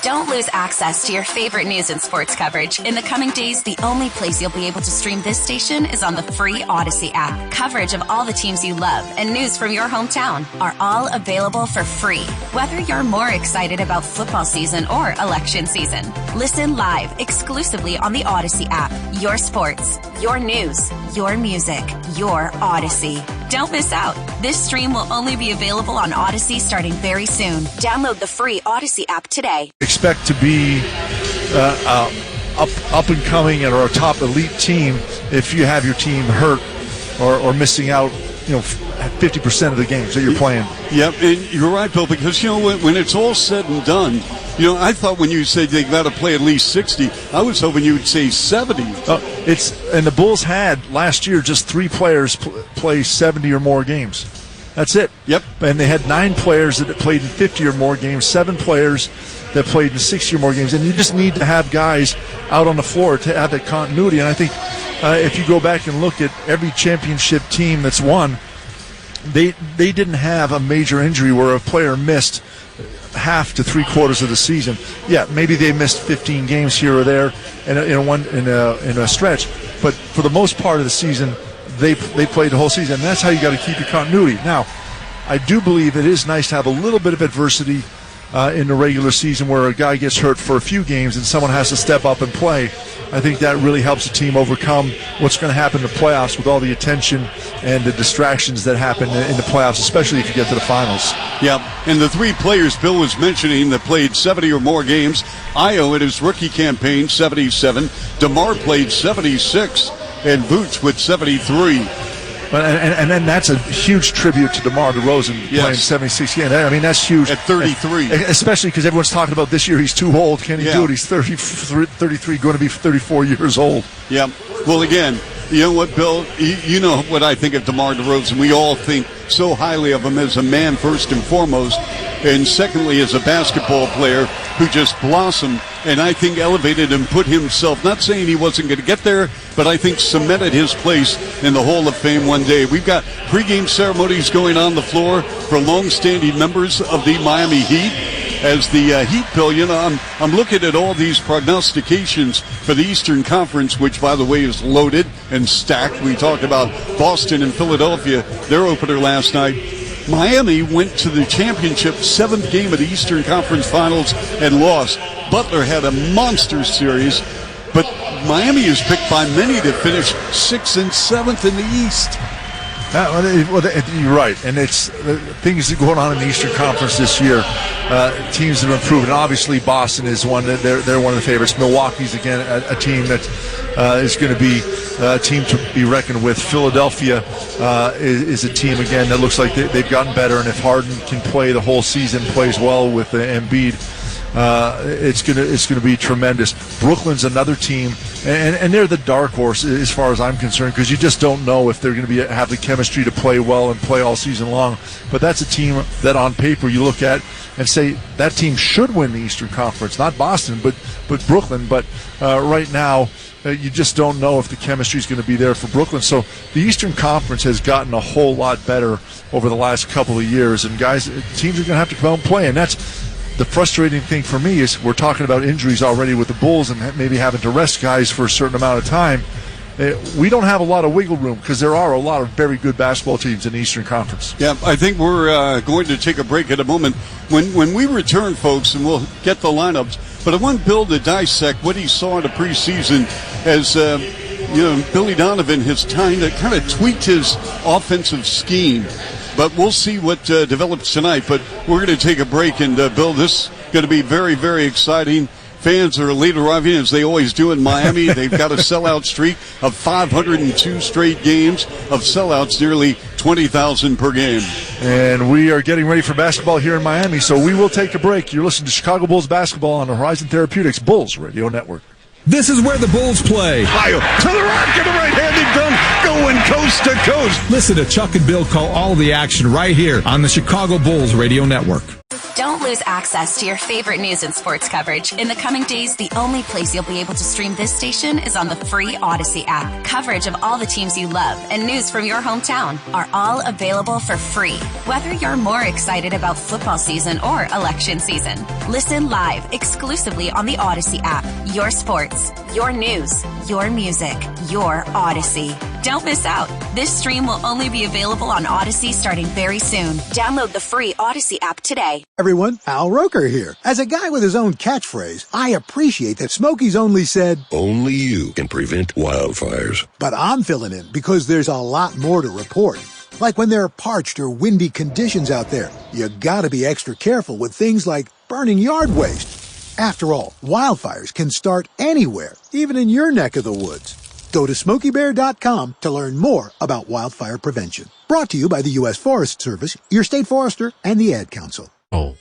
Don't lose access to your favorite news and sports coverage. In the coming days, the only place you'll be able to stream this station is on the free Odyssey app. Coverage of all the teams you love and news from your hometown are all available for free. Whether you're more excited about football season or election season, listen live exclusively on the Odyssey app. Your sports, your news, your music, your Odyssey. Don't miss out. This stream will only be available on Odyssey starting very soon. Download the free Odyssey app today. Expect to be up and coming or a top elite team if you have your team hurt or missing out, 50% of the games that you're playing. Yep, and you're right, Bill, because, when it's all said and done, I thought when you said they got to play at least 60, I was hoping you would say 70. And the Bulls had last year just 3 players play 70 or more games. That's it. Yep. And they had 9 players that played in 50 or more games, 7 players that played in 60 or more games. And you just need to have guys out on the floor to have that continuity. And I think if you go back and look at every championship team that's won, they didn't have a major injury where a player missed half to 3/4 of the season. Yeah, maybe they missed 15 games here or there in a stretch, but for the most part of the season, they played the whole season. And that's how you got to keep your continuity. Now, I do believe it is nice to have a little bit of adversity in the regular season where a guy gets hurt for a few games and someone has to step up and play. I think that really helps the team overcome what's going to happen in the playoffs with all the attention and the distractions that happen in the playoffs, especially if you get to the finals. Yeah, and the 3 players Bill was mentioning that played 70 or more games, Ayo in his rookie campaign, 77, DeMar played 76, and Vooch with 73. And then that's a huge tribute to DeMar DeRozan playing 76 games. I mean, that's huge. At 33. Especially because everyone's talking about this year he's too old. Can he do it? He's 33, going to be 34 years old. Yeah. Well, again, you know what, Bill? You know what I think of DeMar DeRozan. We all think so highly of him as a man first and foremost, and secondly as a basketball player who just blossomed and I think elevated and put himself, not saying he wasn't going to get there, but I think cemented his place in the Hall of Fame one day. We've got pregame ceremonies going on the floor for long-standing members of the Miami Heat. As the Heat, Bill, I'm looking at all these prognostications for the Eastern Conference, which, by the way, is loaded and stacked. We talked about Boston and Philadelphia, their opener last night. Miami went to the championship 7th game of the Eastern Conference Finals and lost. Butler had a monster series, but Miami is picked by many to finish 6th and 7th in the East. You're right, and it's things that are going on in the Eastern Conference this year. Teams that have improved, and obviously Boston is one. They're one of the favorites. Milwaukee's again a team that is going to be a team to be reckoned with. Philadelphia is a team again that looks like they've gotten better, and if Harden can play the whole season, plays well with Embiid, it's going to be tremendous. Brooklyn's another team, and they're the dark horse as far as I'm concerned, because you just don't know if they're going to have the chemistry to play well and play all season long. But that's a team that on paper you look at and say that team should win the Eastern Conference, not Boston, but Brooklyn. But right now, you just don't know if the chemistry is going to be there for Brooklyn. So the Eastern Conference has gotten a whole lot better over the last couple of years, and teams are going to have to come out and play, and that's the frustrating thing for me is we're talking about injuries already with the Bulls and maybe having to rest guys for a certain amount of time. We don't have a lot of wiggle room because there are a lot of very good basketball teams in the Eastern Conference. Yeah, I think we're going to take a break in a moment. When we return, folks, and we'll get the lineups, but I want Bill to dissect what he saw in the preseason as Billy Donovan has kind of tweaked his offensive scheme. But we'll see what develops tonight. But we're going to take a break, and Bill, this is going to be very, very exciting. Fans are late arriving, as they always do in Miami. They've got a sellout streak of 502 straight games of sellouts, nearly 20,000 per game. And we are getting ready for basketball here in Miami, so we will take a break. You're listening to Chicago Bulls basketball on the Horizon Therapeutics Bulls Radio Network. This is where the Bulls play. Ayo to the rack and a right-handed dunk, going coast to coast. Listen to Chuck and Bill call all the action right here on the Chicago Bulls Radio Network. Don't lose access to your favorite news and sports coverage. In the coming days, the only place you'll be able to stream this station is on the free Odyssey app. Coverage of all the teams you love and news from your hometown are all available for free. Whether you're more excited about football season or election season, listen live exclusively on the Odyssey app. Your sports, your news, your music, your Odyssey. Don't miss out. This stream will only be available on Odyssey starting very soon. Download the free Odyssey app today. Everyone, Al Roker here. As a guy with his own catchphrase, I appreciate that Smokey's only said, "Only you can prevent wildfires." But I'm filling in because there's a lot more to report. Like when there are parched or windy conditions out there, you gotta be extra careful with things like burning yard waste. After all, wildfires can start anywhere, even in your neck of the woods. Go to SmokeyBear.com to learn more about wildfire prevention. Brought to you by the U.S. Forest Service, your state forester, and the Ad Council. Oh.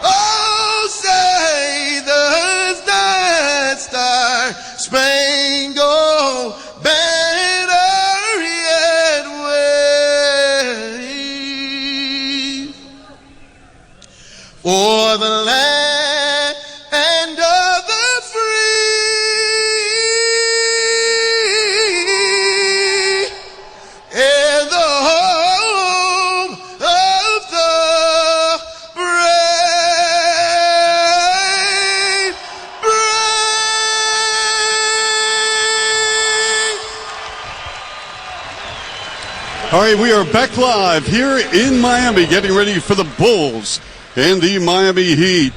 Oh, say does that star spangled banner yet wave for the land of the free and the home of the brave, brave. All right, we are back live here in Miami, getting ready for the Bulls and the Miami Heat.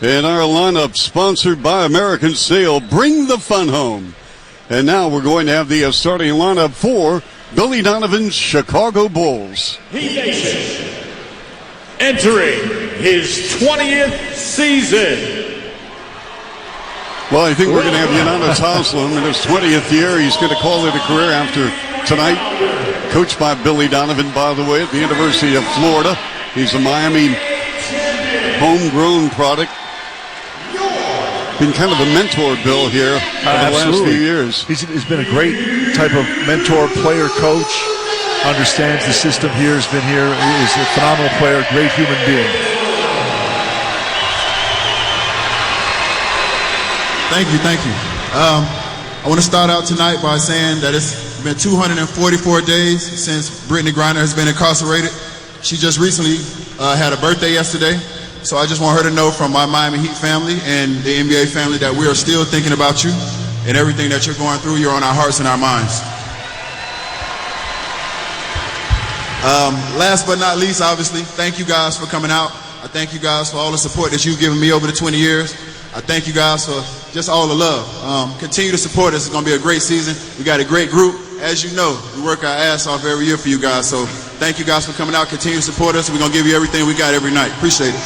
And our lineup, sponsored by American Sail, bring the fun home. And now we're going to have the starting lineup for Billy Donovan's Chicago Bulls. Heat Nation, entering his 20th season. Well, I think we're going to have Udonis Haslem in his 20th year. He's going to call it a career after tonight. Coached by Billy Donovan, by the way, at the University of Florida. He's a Miami homegrown product. Been kind of a mentor, Bill, here for the last few years. He's been a great type of mentor, player, coach. Understands the system here, has been here. He's a phenomenal player, great human being. Thank you. I want to start out tonight by saying that it's been 244 days since Brittany Griner has been incarcerated. She just recently had a birthday yesterday. So I just want her to know from my Miami Heat family and the NBA family that we are still thinking about you and everything that you're going through. You're on our hearts and our minds. Last but not least, obviously, thank you guys for coming out. I thank you guys for all the support that you've given me over the 20 years. I thank you guys for just all the love. Continue to support us. It's going to be a great season. We got a great group. As you know, we work our ass off every year for you guys. So thank you guys for coming out. Continue to support us. We're going to give you everything we got every night. Appreciate it.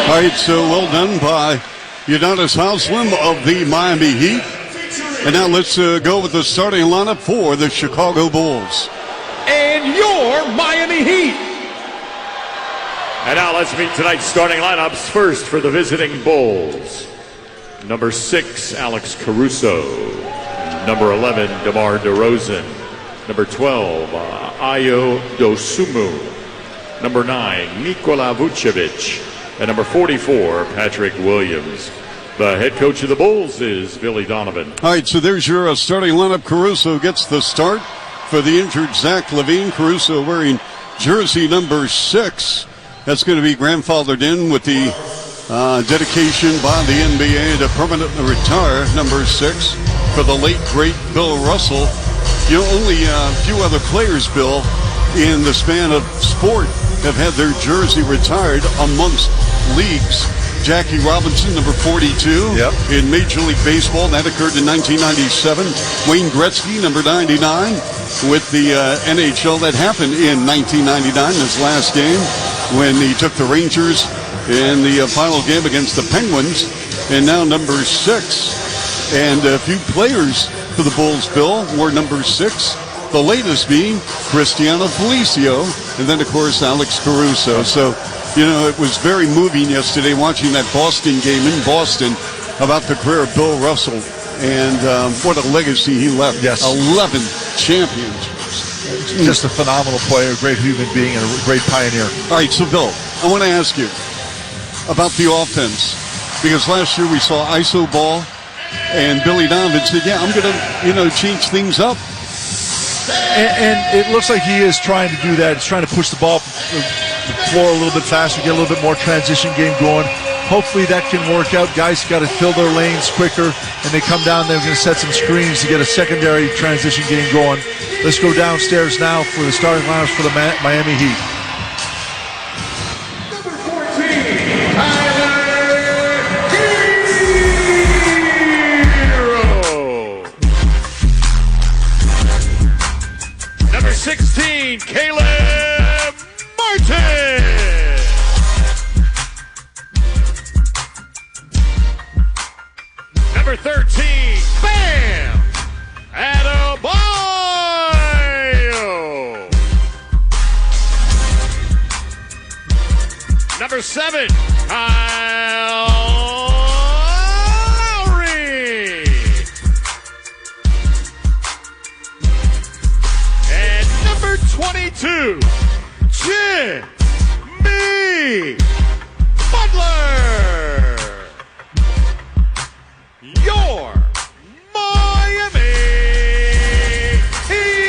All right, so well done by Udonis Haslem of the Miami Heat. And now let's go with the starting lineup for the Chicago Bulls. And your Miami Heat. And now let's meet tonight's starting lineups. First for the visiting Bulls. Number 6, Alex Caruso. Number 11, DeMar DeRozan. Number 12, Ayo Dosunmu. Number 9, Nikola Vucevic. And number 44, Patrick Williams. The head coach of the Bulls is Billy Donovan. All right, so there's your starting lineup. Caruso gets the start for the injured Zach LaVine. Caruso wearing jersey number 6. That's going to be grandfathered in with the dedication by the NBA to permanently retire number 6 for the late, great Bill Russell. You know, only a few other players, Bill, in the span of sport have had their jersey retired amongst leagues. Jackie Robinson, number 42, in Major League Baseball. That occurred in 1997. Wayne Gretzky, number 99, with the NHL. That happened in 1999, his last game, when he took the Rangers in the final game against the Penguins. And now number 6. And a few players for the Bulls, Bill, were number 6. The latest being Cristiano Felicio, and then, of course, Alex Caruso. So, you know, it was very moving yesterday watching that Boston game in Boston about the career of Bill Russell and what a legacy he left. Yes. 11 champions just a phenomenal player, a great human being, and a great pioneer. All right, so Bill, I want to ask you about the offense, because last year we saw ISO ball, and Billy Donovan said, yeah, I'm going to, change things up. And it looks like he is trying to do that. He's trying to push the ball the floor a little bit faster, get a little bit more transition game going. Hopefully that can work out. Guys got to fill their lanes quicker, and they come down there, going to set some screens to get a secondary transition game going. Let's go downstairs now for the starting lineups for the Miami Heat. Number 16, Caleb Martin. Number 13, Bam Adebayo. Number 7, Kyle Lowry. And number 22, Jimmy Butler. Your Miami Heat.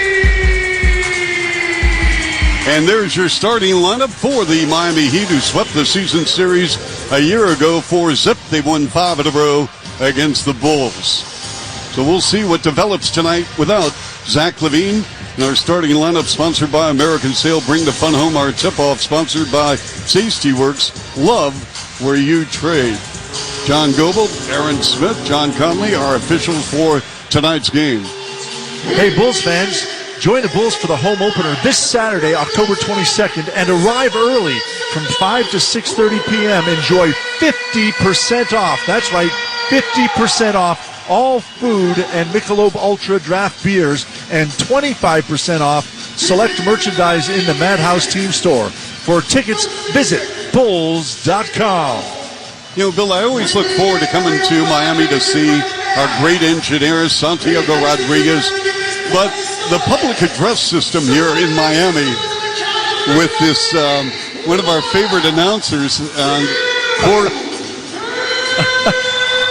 And there's your starting lineup for the Miami Heat, who swept the season series a year ago 4-0. They won 5 in a row against the Bulls. So we'll see what develops tonight without Zach LaVine. And our starting lineup sponsored by American Sail. Bring the fun home. Our tip-off sponsored by Tasty Works. Love where you trade. John Goebel, Aaron Smith, John Conley, our officials for tonight's game. Hey, Bulls fans, join the Bulls for the home opener this Saturday, October 22nd, and arrive early from 5 to 6:30 p.m. Enjoy 50% off. That's right, 50% off all food and Michelob Ultra draft beers, and 25% off select merchandise in the Madhouse team store. For tickets, visit Bulls.com. Bill, I always look forward to coming to Miami to see our great engineer, Santiago Rodriguez. But the public address system here in Miami with this, one of our favorite announcers,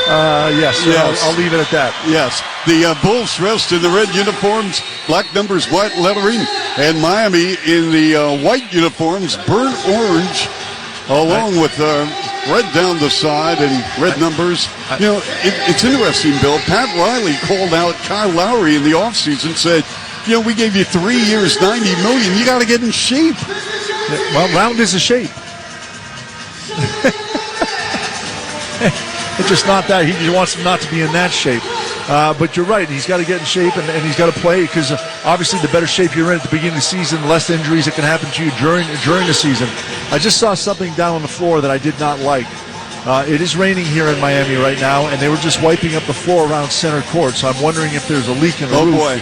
Yes. I'll leave it at that. Yes. The Bulls dressed in the red uniforms, black numbers, white lettering, and Miami in the white uniforms, burnt orange, along with red down the side and red numbers. It's interesting, Bill. Pat Riley called out Kyle Lowry in the offseason, said, we gave you 3 years, $90 million. You got to get in shape. Well, round is a shape. It's just not that. He just wants him not to be in that shape. But you're right. He's got to get in shape, and he's got to play, because obviously the better shape you're in at the beginning of the season, the less injuries that can happen to you during the season. I just saw something down on the floor that I did not like. It is raining here in Miami right now, and they were just wiping up the floor around center court, so I'm wondering if there's a leak in the roof. Oh, boy.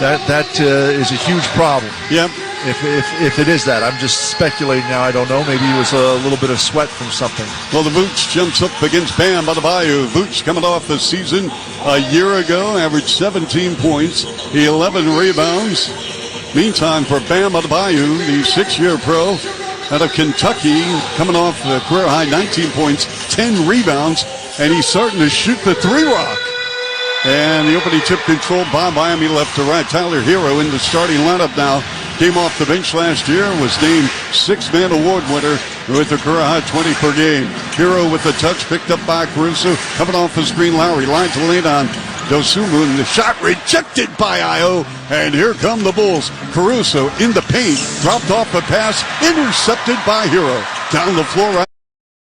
That is a huge problem. Yep. If it is that. I'm just speculating now. I don't know. Maybe it was a little bit of sweat from something. Well, the Vooch jumps up against Bam Adebayo. Vooch coming off the season a year ago, averaged 17 points, 11 rebounds. Meantime, for Bam Adebayo, the 6-year pro out of Kentucky, coming off the career-high 19 points, 10 rebounds, and he's starting to shoot the 3-rock. And the opening tip controlled by Miami left to right. Tyler Hero in the starting lineup now. Came off the bench last year, was named 6-man award winner with a career-high 20 per game. Hero with the touch picked up by Caruso. Coming off the screen, Lowry line to lane on Dosunmu, and the shot rejected by Ayo. And here come the Bulls. Caruso in the paint, dropped off the pass, intercepted by Hero. Down the floor right.